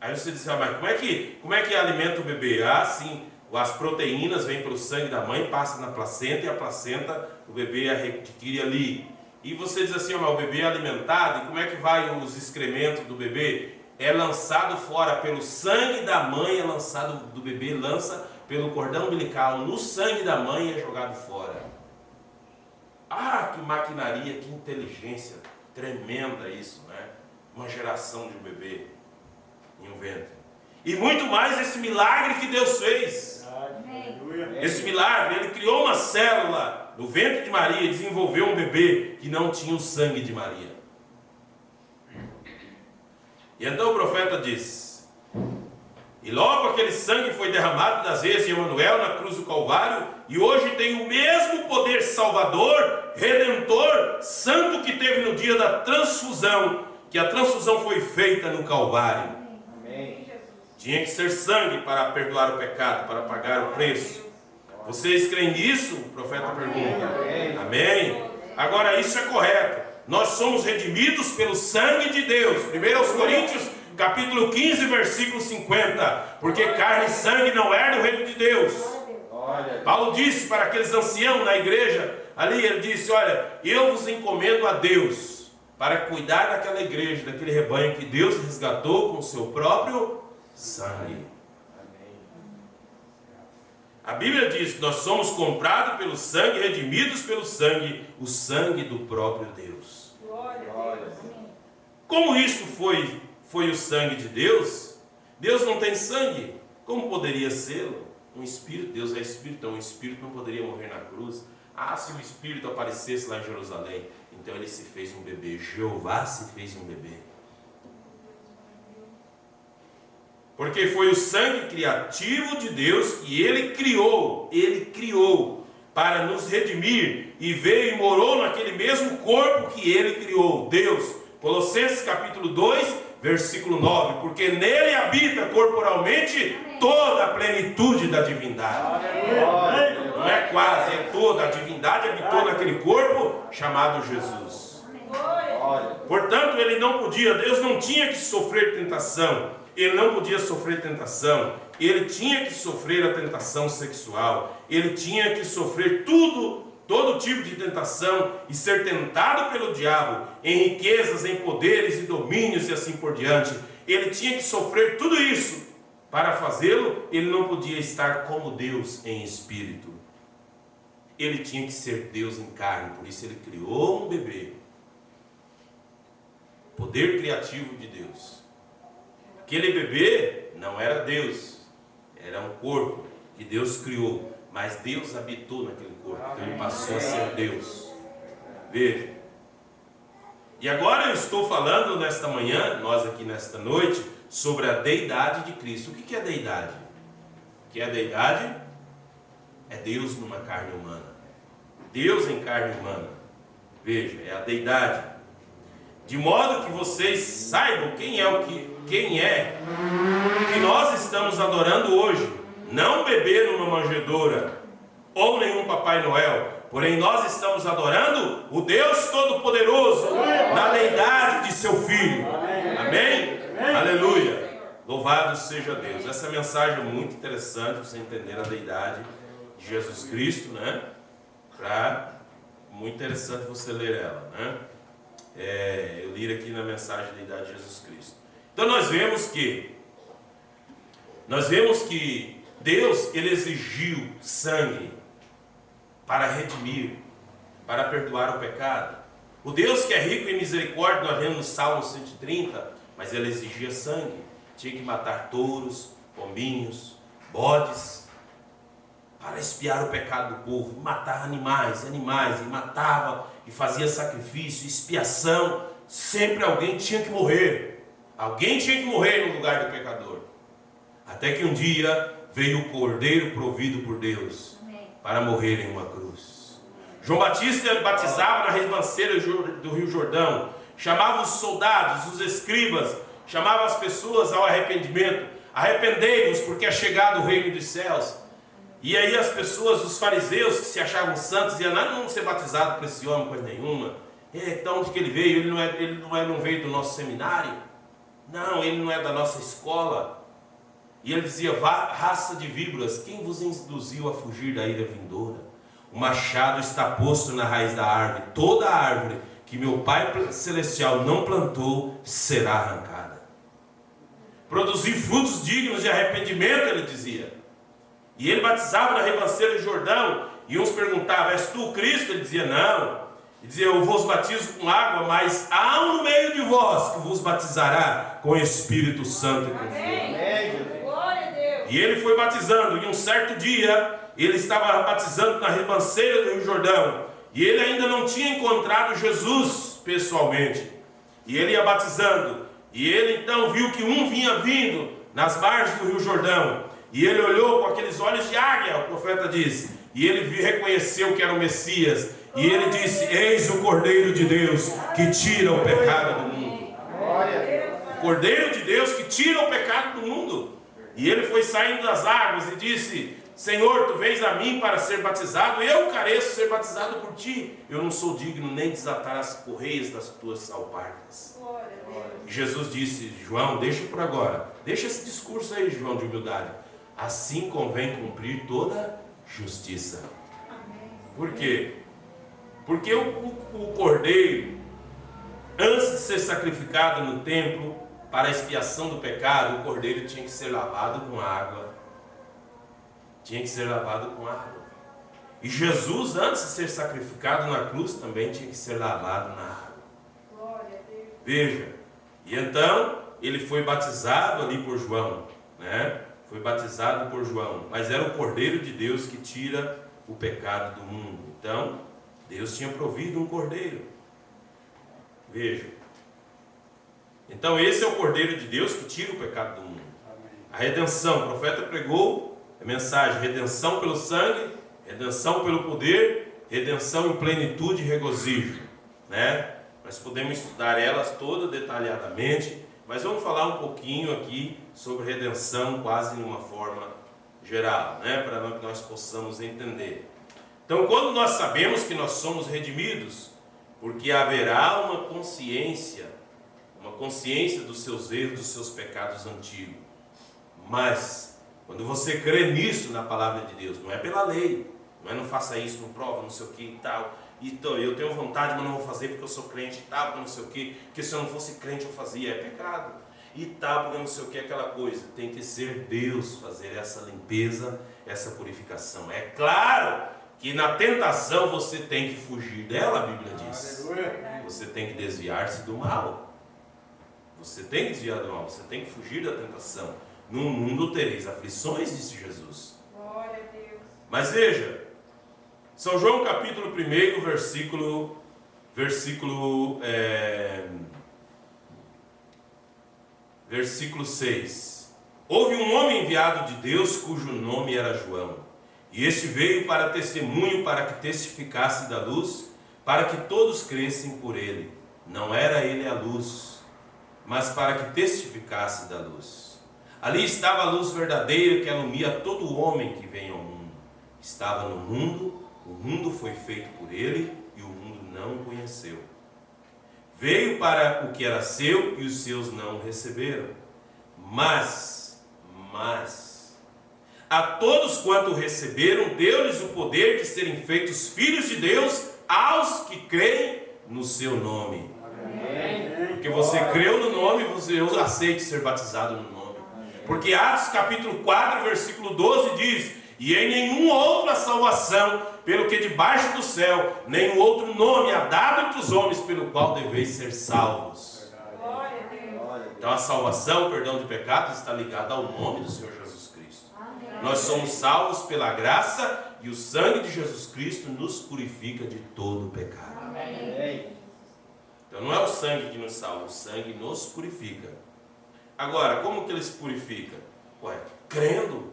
Aí você diz, mas como é que alimenta o bebê? Ah, sim, as proteínas vêm pelo sangue da mãe, passam na placenta, e a placenta o bebê adquire ali. E você diz assim, mas o bebê é alimentado, e como é que vai os excrementos do bebê? É lançado fora pelo sangue da mãe, é lançado do bebê, lança pelo cordão umbilical no sangue da mãe e é jogado fora. Ah, que maquinaria, que inteligência tremenda isso, né? Uma geração de um bebê em um ventre. E muito mais esse milagre que Deus fez. Esse milagre, ele criou uma célula no ventre de Maria e desenvolveu um bebê que não tinha o sangue de Maria. E então o profeta diz, e logo aquele sangue foi derramado das veias de Emanuel na cruz do Calvário, e hoje tem o mesmo poder salvador, redentor, santo que teve no dia da transfusão, que a transfusão foi feita no Calvário. Amém. Tinha que ser sangue para perdoar o pecado, para pagar o preço. Vocês creem nisso? O profeta pergunta. Amém. Agora isso é correto. Nós somos redimidos pelo sangue de Deus. 1 Coríntios capítulo 15, versículo 50. Porque carne e sangue não herdam o reino de Deus. Paulo disse para aqueles anciãos na igreja, ali ele disse, olha, eu vos encomendo a Deus para cuidar daquela igreja, daquele rebanho que Deus resgatou com o seu próprio sangue. A Bíblia diz que nós somos comprados pelo sangue, redimidos pelo sangue, o sangue do próprio Deus. Como isso foi o sangue de Deus? Deus não tem sangue. Como poderia ser um espírito? Deus é espírito, então um espírito não poderia morrer na cruz. Ah, se o espírito aparecesse lá em Jerusalém, então ele se fez um bebê. Jeová se fez um bebê. Porque foi o sangue criativo de Deus que ele criou para nos redimir e veio e morou naquele mesmo corpo que ele criou, Deus. Colossenses capítulo 2, versículo 9, porque nele habita corporalmente toda a plenitude da divindade. Não é quase, é toda. A divindade habitou naquele corpo chamado Jesus. Portanto, Deus não tinha que sofrer tentação. Ele não podia sofrer tentação. Ele tinha que sofrer a tentação sexual. Ele tinha que sofrer todo tipo de tentação e ser tentado pelo diabo em riquezas, em poderes e domínios e assim por diante. Ele tinha que sofrer tudo isso. Para fazê-lo, ele não podia estar como Deus em espírito. Ele tinha que ser Deus em carne. Por isso ele criou um bebê. Poder criativo de Deus. Aquele bebê não era Deus. Era um corpo que Deus criou. Mas Deus habitou naquele corpo. Então ele passou a ser Deus. Veja. E agora eu estou falando nesta manhã, nós aqui nesta noite, sobre a deidade de Cristo. O que é deidade? O que é deidade? É Deus numa carne humana. Deus em carne humana. Veja, é a deidade. De modo que vocês saibam quem é que nós estamos adorando hoje. Não um bebê numa manjedoura, ou nenhum Papai Noel. Porém, nós estamos adorando o Deus Todo-Poderoso, na deidade de seu Filho. Amém? Aleluia. Louvado seja Deus. Essa mensagem é muito interessante, você entender a deidade de Jesus Cristo, né? Muito interessante você ler ela, né? Eu li aqui na mensagem da deidade de Jesus Cristo. Então nós vemos que Deus, ele exigiu sangue para redimir, para perdoar o pecado. O Deus que é rico em misericórdia, nós vemos no Salmo 130, mas ele exigia sangue. Tinha que matar touros, pombinhos, bodes, para expiar o pecado do povo. Matar animais, e matava, e fazia sacrifício, expiação. Sempre alguém tinha que morrer. Alguém tinha que morrer no lugar do pecador. Até que um dia veio o Cordeiro provido por Deus para morrer em uma cruz. João Batista batizava na ribanceira do Rio Jordão, chamava os soldados, os escribas, chamava as pessoas ao arrependimento. Arrependei-vos, porque é chegado o reino dos céus. E aí as pessoas, os fariseus que se achavam santos, diziam: não vamos ser batizados por esse homem, coisa nenhuma. Então onde que ele veio? Ele não veio do nosso seminário? Não, ele não é da nossa escola. E ele dizia: raça de víboras, quem vos induziu a fugir da ira vindoura? O machado está posto na raiz da árvore. Toda a árvore que meu Pai Celestial não plantou será arrancada. Produzir frutos dignos de arrependimento, ele dizia. E ele batizava na ribanceira do Jordão. E uns perguntavam: és tu o Cristo? Ele dizia: não. Ele dizia: eu vos batizo com água, mas há um no meio de vós que vos batizará com Espírito Santo e com fogo. E ele foi batizando, e um certo dia ele estava batizando na ribanceira do Rio Jordão, e ele ainda não tinha encontrado Jesus pessoalmente, e ele ia batizando, e ele então viu que um vinha vindo nas margens do Rio Jordão, e ele olhou com aqueles olhos de águia, o profeta disse, e ele reconheceu que era o Messias, e ele disse: eis o Cordeiro de Deus que tira o pecado do mundo. O Cordeiro de Deus que tira o pecado do mundo. E ele foi saindo das águas e disse: Senhor, tu vens a mim para ser batizado, eu careço ser batizado por ti. Eu não sou digno nem desatar as correias das tuas alparcas. E Jesus disse: João, deixa por agora, deixa esse discurso aí, João, de humildade. Assim convém cumprir toda justiça. Por quê? Porque o cordeiro, antes de ser sacrificado no templo para a expiação do pecado, o cordeiro tinha que ser lavado com água. Tinha que ser lavado com água. E Jesus, antes de ser sacrificado na cruz, também tinha que ser lavado na água. Veja. E então, ele foi batizado ali por João, né? Foi batizado por João. Mas era o Cordeiro de Deus que tira o pecado do mundo. Então, Deus tinha provido um cordeiro. Veja. Então esse é o Cordeiro de Deus que tira o pecado do mundo. A redenção, o profeta pregou a mensagem: redenção pelo sangue, Redenção pelo poder, redenção em plenitude e regozijo, né? Nós podemos estudar elas todas detalhadamente, mas vamos falar um pouquinho aqui sobre redenção quase de uma forma geral, né? Para que nós possamos entender. Então, quando nós sabemos que nós somos redimidos, porque haverá uma consciência dos seus erros, dos seus pecados antigos. Mas, quando você crê nisso na palavra de Deus, não é pela lei, não faça isso, não prova, não sei o que e tal. Então, eu tenho vontade, mas não vou fazer porque eu sou crente e tal, porque não sei o que, porque se eu não fosse crente eu fazia, é pecado. E tal, porque não sei o que, aquela coisa. Tem que ser Deus fazer essa limpeza, essa purificação. É claro que na tentação você tem que fugir dela, a Bíblia diz. Você tem que desviar-se do mal. Você tem que desviar do mal, você tem que fugir da tentação. No mundo tereis aflições, disse Jesus. Glória a Deus. Mas veja, São João capítulo 1, versículo 6. Houve um homem enviado de Deus cujo nome era João. E este veio para testemunho, para que testificasse da luz, para que todos crescem por ele. Não era ele a luz, mas para que testificasse da luz. Ali estava a luz verdadeira que alumia todo homem que vem ao mundo. Estava no mundo, o mundo foi feito por ele e o mundo não o conheceu. Veio para o que era seu e os seus não o receberam. Mas, a todos quanto receberam, deu-lhes o poder de serem feitos filhos de Deus aos que creem no seu nome. Amém. Porque você creu no nome, você aceita ser batizado no nome. Porque Atos capítulo 4, versículo 12 diz: e em nenhum outro a salvação, pelo que debaixo do céu, nenhum outro nome há dado entre os homens, pelo qual deveis ser salvos. Glória a Deus. Então a salvação, o perdão de pecados, está ligada ao nome do Senhor Jesus Cristo. Nós somos salvos pela graça e o sangue de Jesus Cristo nos purifica de todo o pecado. Amém. Então não é o sangue que nos salva, o sangue nos purifica. Agora, como que ele se purifica? Crendo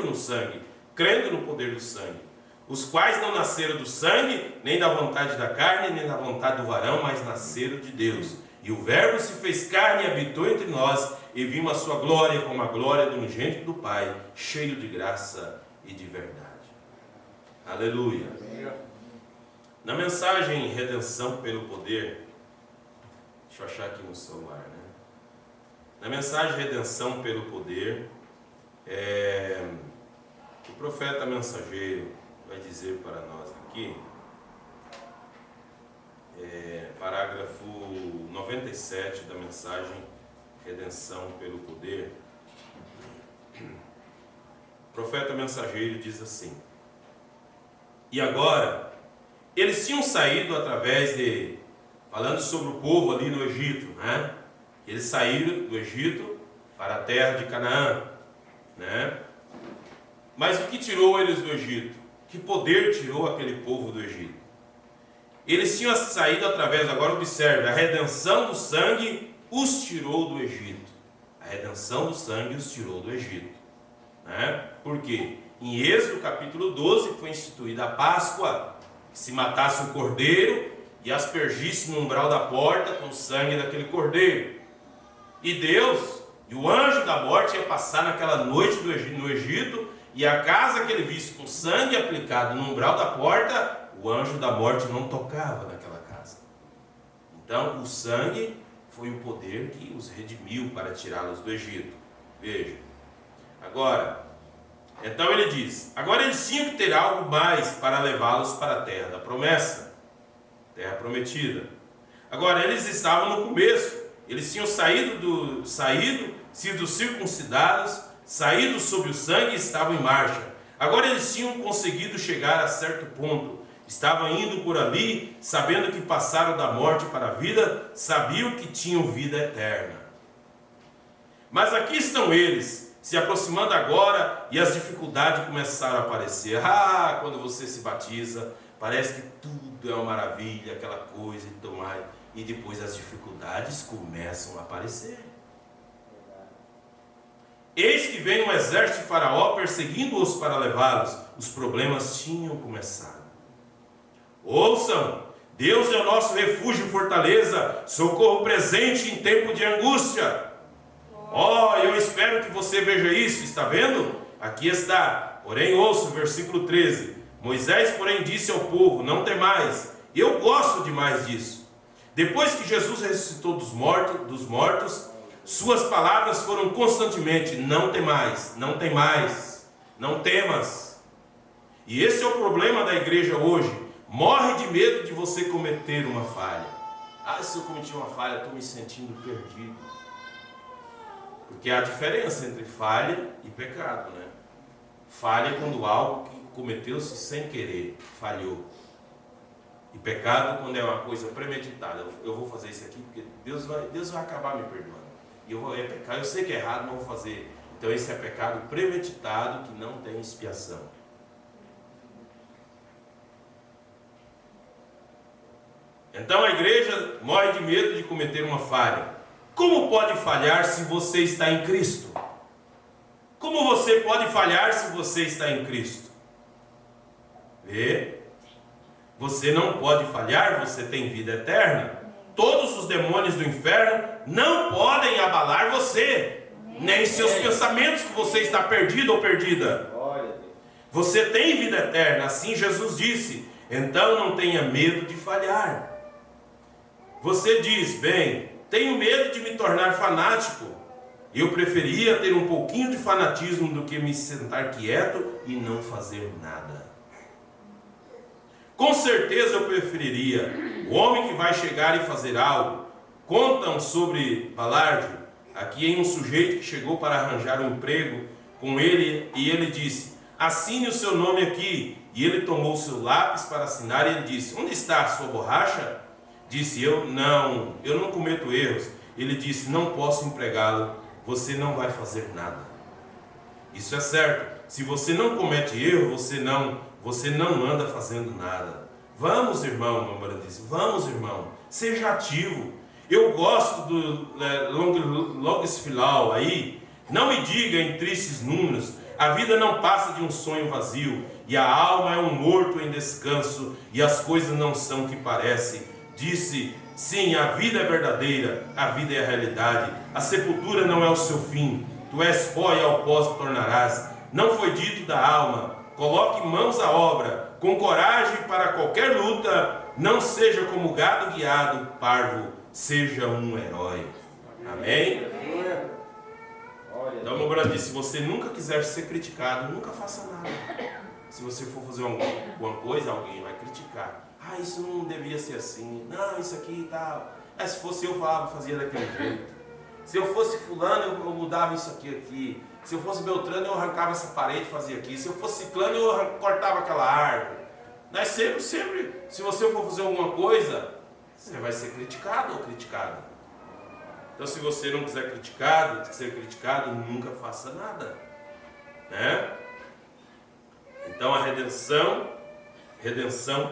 no sangue, crendo no poder do sangue, os quais não nasceram do sangue, nem da vontade da carne, nem da vontade do varão, mas nasceram de Deus. E o Verbo se fez carne e habitou entre nós, e vimos a sua glória como a glória do unigênito do Pai, cheio de graça e de verdade. Aleluia. Na mensagem Redenção pelo Poder, deixa eu achar aqui no celular, né? Na mensagem Redenção pelo Poder, o profeta mensageiro vai dizer para nós aqui, parágrafo 97 da mensagem Redenção pelo Poder. O profeta mensageiro diz assim: e agora, eles tinham saído através de, falando sobre o povo ali no Egito, né? Eles saíram do Egito para a terra de Canaã, né? Mas o que tirou eles do Egito? Que poder tirou aquele povo do Egito? Eles tinham saído através, agora observe, a redenção do sangue os tirou do Egito. A redenção do sangue os tirou do Egito, né? Por quê? Em Êxodo capítulo 12 foi instituída a Páscoa, que se matasse um cordeiro e aspergisse no umbral da porta com o sangue daquele cordeiro. E Deus, e o anjo da morte ia passar naquela noite no Egito, e a casa que ele visse com sangue aplicado no umbral da porta, o anjo da morte não tocava naquela casa. Então o sangue foi o poder que os redimiu para tirá-los do Egito. Veja. Agora, então ele diz, agora eles tinham que ter algo mais para levá-los para a terra da promessa, terra prometida. Agora eles estavam no começo, eles tinham sido circuncidados, saído sob o sangue e estavam em marcha. Agora eles tinham conseguido chegar a certo ponto, estavam indo por ali, sabendo que passaram da morte para a vida, sabiam que tinham vida eterna. Mas aqui estão eles, se aproximando agora, e as dificuldades começaram a aparecer. Quando você se batiza, parece que tudo é uma maravilha, aquela coisa e tudo mais, e depois as dificuldades começam a aparecer. Eis que vem um exército de Faraó perseguindo-os para levá-los. Os problemas tinham começado. Ouçam, Deus é o nosso refúgio e fortaleza, socorro presente em tempo de angústia. Eu espero que você veja isso, está vendo? Aqui está, porém ouça o versículo 13. Moisés, porém, disse ao povo, não temais. Eu gosto demais disso. Depois que Jesus ressuscitou dos mortos, suas palavras foram constantemente, não temais, não temais, não temas. E esse é o problema da igreja hoje. Morre de medo de você cometer uma falha. Se eu cometi uma falha, estou me sentindo perdido. Porque há diferença entre falha e pecado, né? Falha é quando algo que cometeu-se sem querer, falhou. E pecado quando é uma coisa premeditada. Eu vou fazer isso aqui porque Deus vai acabar me perdoando. E é pecado, eu sei que é errado, não vou fazer. Então esse é pecado premeditado que não tem expiação. Então a igreja morre de medo de cometer uma falha. Como pode falhar se você está em Cristo? Como você pode falhar se você está em Cristo? Vê? Você não pode falhar, você tem vida eterna. Todos os demônios do inferno não podem abalar você, nem seus pensamentos que você está perdido ou perdida. Você tem vida eterna, assim Jesus disse. Então não tenha medo de falhar. Você diz, bem, tenho medo de me tornar fanático. Eu preferia ter um pouquinho de fanatismo do que me sentar quieto e não fazer nada. Com certeza eu preferiria o homem que vai chegar e fazer algo. Contam sobre Balaard, aqui em um sujeito que chegou para arranjar um emprego com ele e ele disse, assine o seu nome aqui. E ele tomou o seu lápis para assinar e ele disse, onde está a sua borracha? Disse, eu não cometo erros. Ele disse, não posso empregá-lo, você não vai fazer nada. Isso é certo, se você não comete erro, você não anda fazendo nada. Vamos, irmão, Mambara disse, vamos, irmão, seja ativo. Eu gosto do Logisfilau aí, não me diga em tristes números, a vida não passa de um sonho vazio, e a alma é um morto em descanso, e as coisas não são o que parecem. Disse, sim, a vida é verdadeira, a vida é a realidade, a sepultura não é o seu fim, tu és pó e ao pó te tornarás. Não foi dito da alma, coloque mãos à obra, com coragem para qualquer luta, não seja como gado guiado, parvo, seja um herói. Amém? Então, meu brother disse, se você nunca quiser ser criticado, nunca faça nada. Se você for fazer alguma coisa, alguém vai criticar. Isso não devia ser assim. Não, isso aqui e tal. Se fosse eu, fazia daquele jeito. Se eu fosse fulano, eu mudava isso aqui. Se eu fosse Beltrano, eu arrancava essa parede e fazia aqui. Se eu fosse Ciclano, eu cortava aquela árvore. Mas sempre, se você for fazer alguma coisa, você vai ser criticado ou criticada. Então, se você não quiser ser criticado, nunca faça nada. Né? Então, a redenção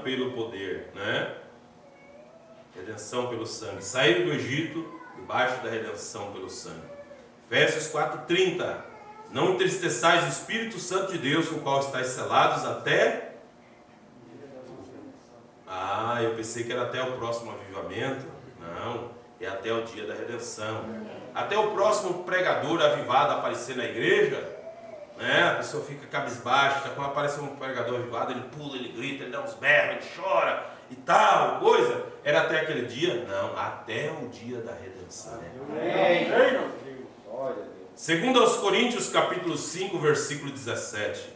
pelo poder, né? Redenção pelo sangue. Sair do Egito debaixo da redenção pelo sangue. Efésios 4:30. Não entristeçais o Espírito Santo de Deus, com o qual estáis selados até... eu pensei que era até o próximo avivamento. Não, é até o dia da redenção. Até o próximo pregador avivado aparecer na igreja, né? A pessoa fica cabisbaixa, quando aparece um pregador avivado, ele pula, ele grita, ele dá uns berros, ele chora e tal, coisa. Era até aquele dia? Não, até o dia da redenção. Segundo aos Coríntios, capítulo 5, versículo 17.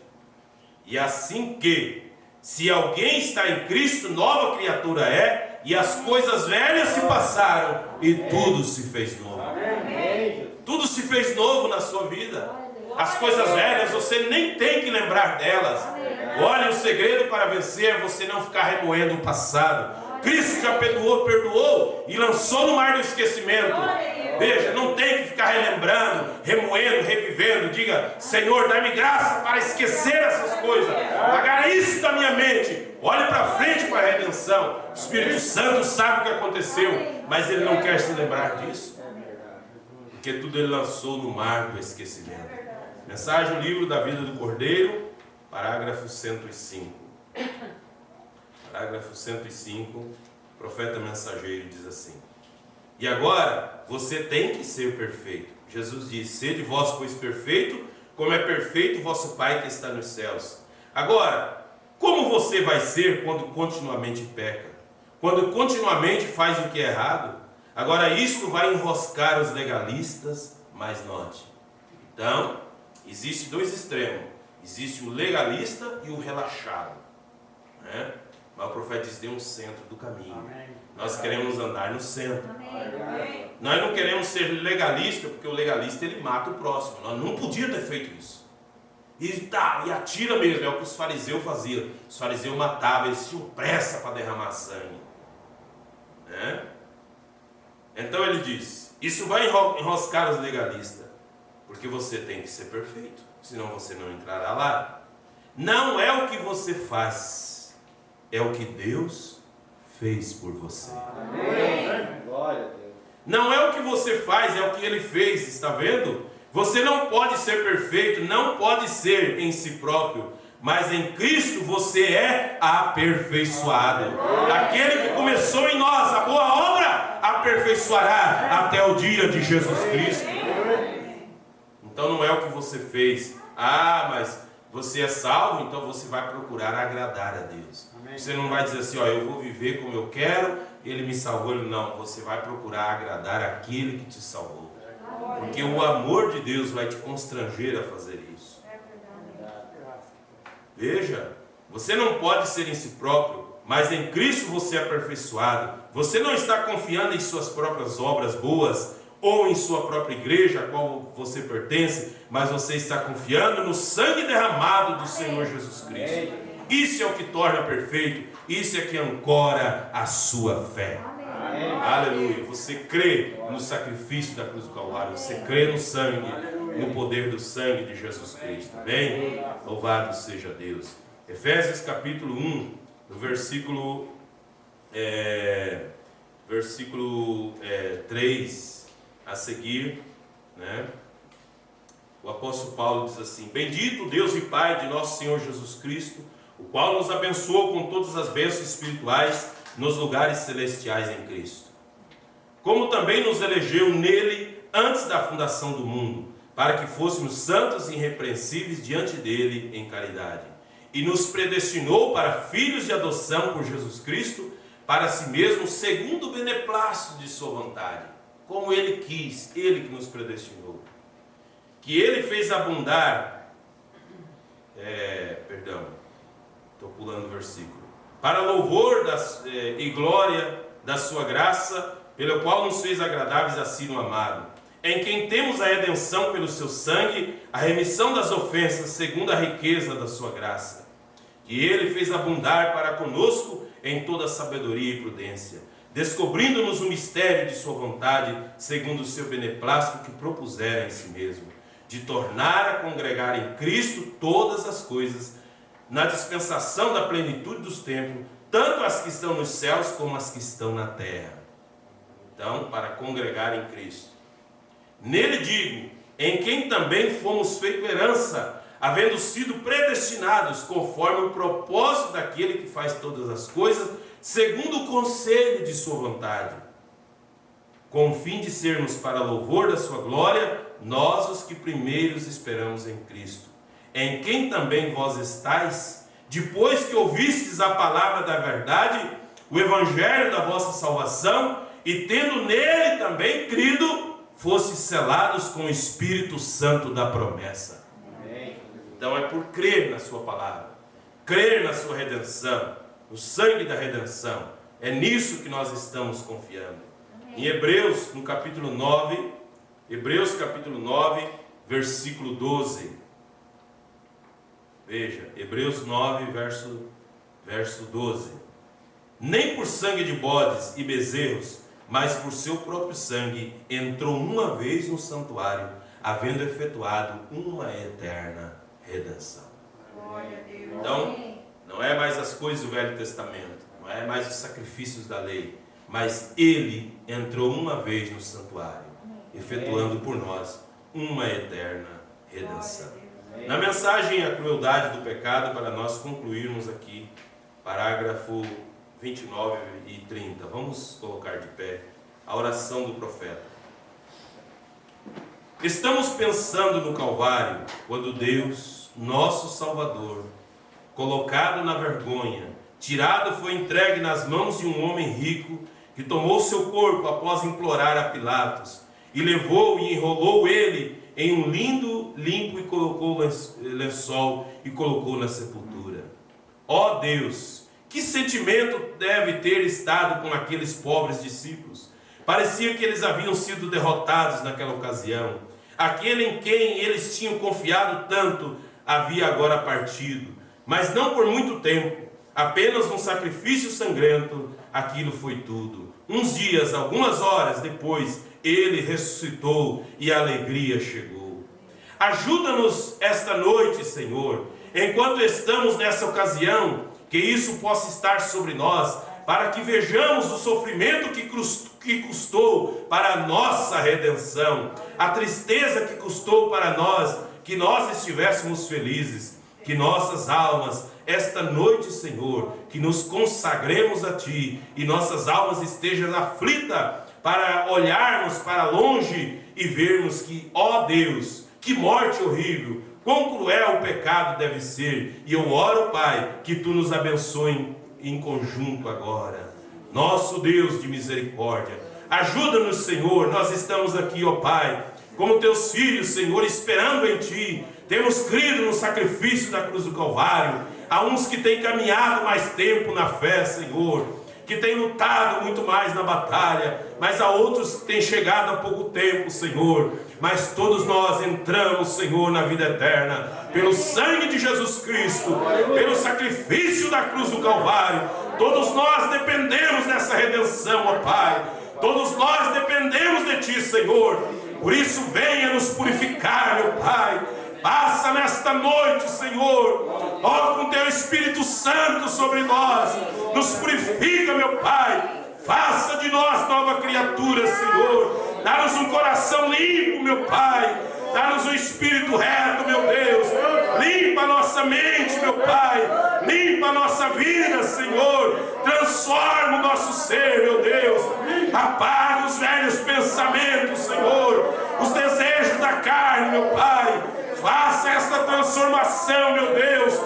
E assim que, se alguém está em Cristo, nova criatura é, e as coisas velhas se passaram, e tudo se fez novo. Tudo se fez novo na sua vida. As coisas velhas, você nem tem que lembrar delas. Olha, o segredo para vencer é você não ficar remoendo o passado. Cristo já perdoou e lançou no mar do esquecimento. Veja, não tem que ficar relembrando, remoendo, revivendo. Diga, Senhor, dá-me graça para esquecer essas coisas, apagar isso da minha mente. Olhe para frente para a redenção. O Espírito Santo sabe o que aconteceu, mas Ele não quer se lembrar disso, porque tudo Ele lançou no mar do esquecimento. Mensagem, o livro da vida do Cordeiro, parágrafo 105. Parágrafo 105, o profeta mensageiro diz assim: e agora você tem que ser perfeito. Jesus diz: sede vós, pois, perfeito, como é perfeito o vosso Pai que está nos céus. Agora, como você vai ser quando continuamente peca? Quando continuamente faz o que é errado? Agora, isto vai enroscar os legalistas, mas note. Então, existe dois extremos. Existe o legalista e o relaxado, né? Mas o profeta diz: tem um centro do caminho. Amém. Nós queremos andar no centro. Amém. Nós não queremos ser legalista, porque o legalista ele mata o próximo. Nós não podíamos ter feito isso. E atira mesmo, é o que os fariseus faziam. Os fariseus matavam, eles tinham pressa para derramar sangue, né? Então ele diz: isso vai enroscar os legalistas, porque você tem que ser perfeito, senão você não entrará lá. Não é o que você faz, é o que Deus fez por você. Amém. Glória a Deus. Não é o que você faz, é o que Ele fez, está vendo? Você não pode ser perfeito, não pode ser em si próprio, mas em Cristo você é aperfeiçoado. Aquele que começou em nós a boa obra, aperfeiçoará até o dia de Jesus Cristo. Então não é o que você fez. Mas você é salvo, então você vai procurar agradar a Deus. Você não vai dizer assim: eu vou viver como eu quero, Ele me salvou. Não, você vai procurar agradar aquele que te salvou. Porque o amor de Deus vai te constranger a fazer isso. Veja, você não pode ser em si próprio, mas em Cristo você é aperfeiçoado. Você não está confiando em suas próprias obras boas, ou em sua própria igreja a qual você pertence, mas você está confiando no sangue derramado do Senhor Jesus Cristo. Isso é o que torna perfeito, isso é que ancora a sua fé. Amém. Aleluia. Você crê no sacrifício da cruz do Calvário, você crê no sangue, no poder do sangue de Jesus Cristo. Amém? Louvado seja Deus. Efésios capítulo 1, no versículo 3 a seguir, né? O apóstolo Paulo diz assim: bendito Deus e Pai de nosso Senhor Jesus Cristo, o qual nos abençoou com todas as bênçãos espirituais nos lugares celestiais em Cristo, como também nos elegeu nele antes da fundação do mundo, para que fôssemos santos e irrepreensíveis diante dele em caridade, e nos predestinou para filhos de adoção por Jesus Cristo, para si mesmo, segundo o beneplácito de sua vontade, como ele quis, ele que nos predestinou, que ele fez abundar, estou pulando o versículo, para louvor e glória da sua graça, pelo qual nos fez agradáveis a si no amado, em quem temos a redenção pelo seu sangue, a remissão das ofensas, segundo a riqueza da sua graça, que ele fez abundar para conosco em toda sabedoria e prudência, descobrindo-nos o mistério de sua vontade, segundo o seu beneplácito que propusera em si mesmo, de tornar a congregar em Cristo todas as coisas, na dispensação da plenitude dos tempos, tanto as que estão nos céus como as que estão na terra. Então, para congregar em Cristo. Nele digo, em quem também fomos feito herança, havendo sido predestinados, conforme o propósito daquele que faz todas as coisas, segundo o conselho de sua vontade, com o fim de sermos para louvor da sua glória, nós os que primeiros esperamos em Cristo, em quem também vós estáis, depois que ouvistes a palavra da verdade, o evangelho da vossa salvação, e tendo nele também crido, fostes selados com o Espírito Santo da promessa. Amém. Então é por crer na sua palavra, crer na sua redenção, no sangue da redenção, é nisso que nós estamos confiando. Amém. Em Hebreus, no capítulo 9, Hebreus capítulo 9, versículo 12. Veja, Hebreus 9, verso 12. Nem por sangue de bodes e bezerros, mas por seu próprio sangue, entrou uma vez no santuário, havendo efetuado uma eterna redenção. Então, não é mais as coisas do Velho Testamento, não é mais os sacrifícios da lei, mas ele entrou uma vez no santuário, efetuando por nós uma eterna redenção. Na mensagem A Crueldade do Pecado, para nós concluirmos aqui, parágrafo 29 e 30. Vamos colocar de pé a oração do profeta. Estamos pensando no Calvário, quando Deus, nosso Salvador, colocado na vergonha, tirado, foi entregue nas mãos de um homem rico, que tomou seu corpo após implorar a Pilatos, e levou e enrolou ele em um lindo, limpo e colocou lençol e colocou na sepultura. Ó Deus, que sentimento deve ter estado com aqueles pobres discípulos? Parecia que eles haviam sido derrotados naquela ocasião. Aquele em quem eles tinham confiado tanto havia agora partido, mas não por muito tempo, apenas um sacrifício sangrento. Aquilo foi tudo. Uns dias, algumas horas depois, ele ressuscitou e a alegria chegou. Ajuda-nos esta noite, Senhor, enquanto estamos nessa ocasião, que isso possa estar sobre nós, para que vejamos o sofrimento que custou para a nossa redenção, a tristeza que custou para nós, que nós estivéssemos felizes, que nossas almas, esta noite, Senhor, que nos consagremos a Ti, e nossas almas estejam aflitas, para olharmos para longe e vermos que, ó Deus, que morte horrível, quão cruel o pecado deve ser. E eu oro, Pai, que Tu nos abençoe em conjunto agora. Nosso Deus de misericórdia, ajuda-nos, Senhor. Nós estamos aqui, ó Pai, como Teus filhos, Senhor, esperando em Ti. Temos crido no sacrifício da cruz do Calvário. Há uns que têm caminhado mais tempo na fé, Senhor, que têm lutado muito mais na batalha, mas há outros que têm chegado há pouco tempo, Senhor. Mas todos nós entramos, Senhor, na vida eterna, pelo sangue de Jesus Cristo, pelo sacrifício da cruz do Calvário. Todos nós dependemos dessa redenção, ó Pai. Todos nós dependemos de Ti, Senhor. Por isso, venha nos purificar, meu Pai. Passa nesta noite, Senhor, ó, com Teu Espírito Santo sobre nós. Nos purifica, meu Pai. Faça de nós nova criatura, Senhor. Dá-nos um coração limpo, meu Pai. Dá-nos um espírito reto, meu Deus. Limpa a nossa mente, meu Pai. Limpa a nossa vida, Senhor. Transforma o nosso ser, meu Deus. Apaga os velhos pensamentos, Senhor. Os desejos da carne, meu Pai. Faça esta transformação, meu Deus.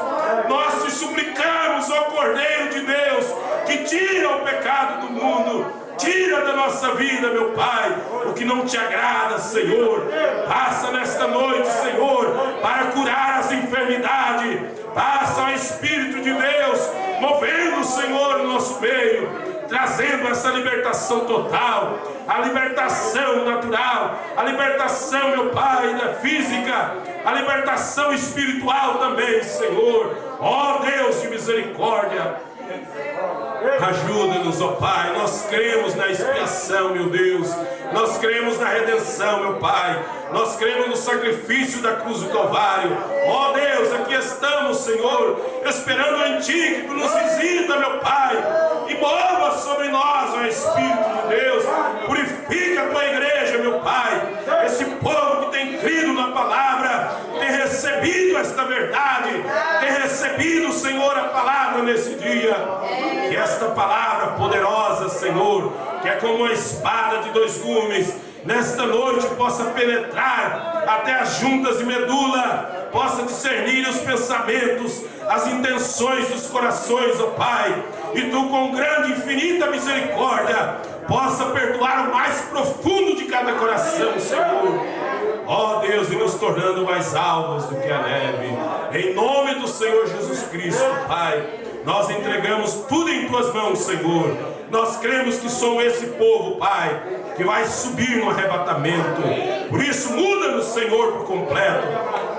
Nós te suplicamos, ó Cordeiro de Deus, que tira o pecado do mundo, tira da nossa vida, meu Pai, o que não te agrada, Senhor. Passa nesta noite, Senhor, para curar as enfermidades. Passa o Espírito de Deus, movendo, Senhor, no nosso meio, trazendo essa libertação total, a libertação natural, a libertação, meu Pai, da física, a libertação espiritual também, Senhor. Ó Deus de misericórdia, ajuda-nos, ó Pai. Nós cremos na expiação, meu Deus. Nós cremos na redenção, meu Pai. Nós cremos no sacrifício da cruz do Calvário. Ó Deus, aqui estamos, Senhor, esperando em Ti, que Tu nos visita, meu Pai, e mova sobre nós, ó Espírito de Deus. Purifica a Tua igreja, meu Pai. Esse povo que tem crido na palavra, tem recebido esta verdade, tem recebido, Senhor, a palavra nesse dia. Que esta palavra poderosa, Senhor, que é como uma espada de dois gumes, nesta noite possa penetrar até as juntas de medula, possa discernir os pensamentos, as intenções dos corações, ó Pai, e Tu, com grande e infinita misericórdia, possa perdoar o mais profundo de cada coração, Senhor. Ó Deus, e nos tornando mais alvos do que a neve, em nome do Senhor Jesus Cristo, Pai. Nós entregamos tudo em Tuas mãos, Senhor. Nós cremos que somos esse povo, Pai, que vai subir no arrebatamento. Por isso, muda-nos, Senhor, por completo.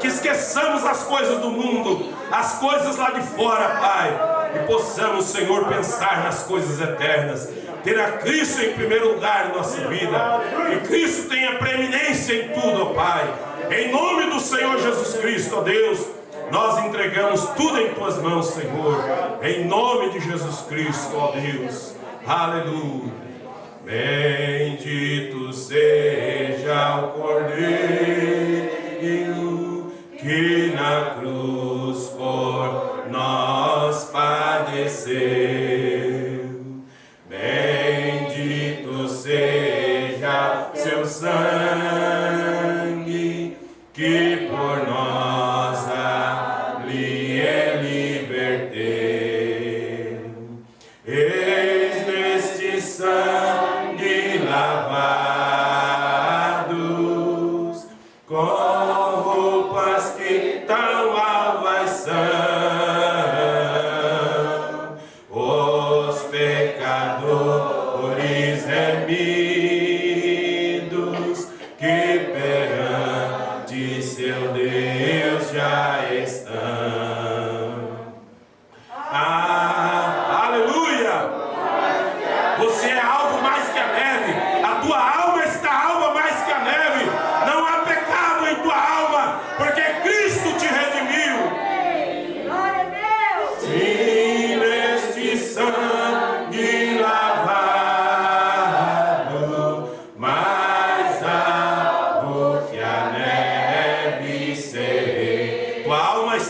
Que esqueçamos as coisas do mundo, as coisas lá de fora, Pai. E possamos, Senhor, pensar nas coisas eternas. Ter a Cristo em primeiro lugar em nossa vida. Que Cristo tenha preeminência em tudo, ó Pai. Em nome do Senhor Jesus Cristo, ó Deus, nós entregamos tudo em Tuas mãos, Senhor. Em nome de Jesus Cristo, ó Deus. Aleluia. Bendito seja o Cordeiro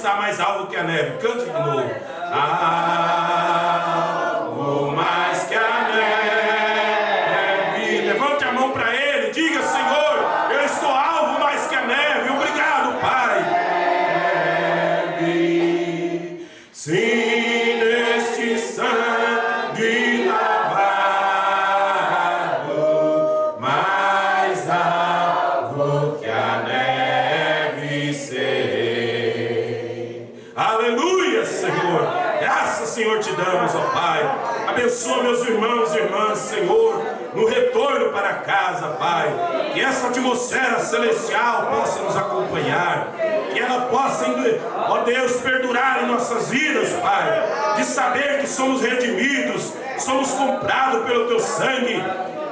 está mais alto que a neve. Cante de novo. Alvo mais que a neve. Levante a mão para Ele. Diga: Senhor, eu estou alvo mais que a neve. Obrigado, Pai. Neve. Sim, neste sangue lavado, mais alvo que a neve serei. Aleluia, Senhor. Graças, Senhor, te damos, ó Pai. Abençoa meus irmãos e irmãs, Senhor, no retorno para casa, Pai. Que essa atmosfera celestial possa nos acompanhar. Que ela possa, ó Deus, perdurar em nossas vidas, Pai. De saber que somos redimidos, somos comprados pelo Teu sangue.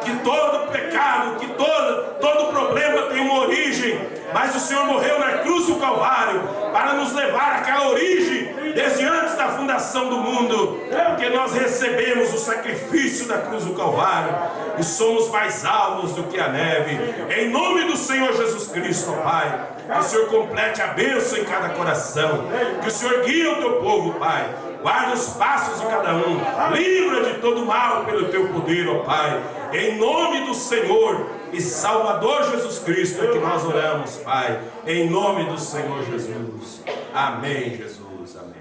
Que todo pecado, que todo problema tem uma origem. Mas o Senhor morreu na cruz do Calvário para nos levar àquela origem desde antes da fundação do mundo, porque nós recebemos o sacrifício da cruz do Calvário e somos mais alvos do que a neve. Em nome do Senhor Jesus Cristo, Pai, que o Senhor complete a bênção em cada coração, que o Senhor guie o Teu povo, Pai. Guarda os passos de cada um, livra de todo mal pelo Teu poder, ó Pai. Em nome do Senhor e Salvador Jesus Cristo é que nós oramos, Pai. Em nome do Senhor Jesus. Amém, Jesus. Amém.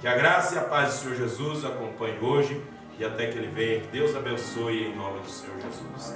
Que a graça e a paz do Senhor Jesus acompanhe hoje e até que Ele venha. Que Deus abençoe em nome do Senhor Jesus.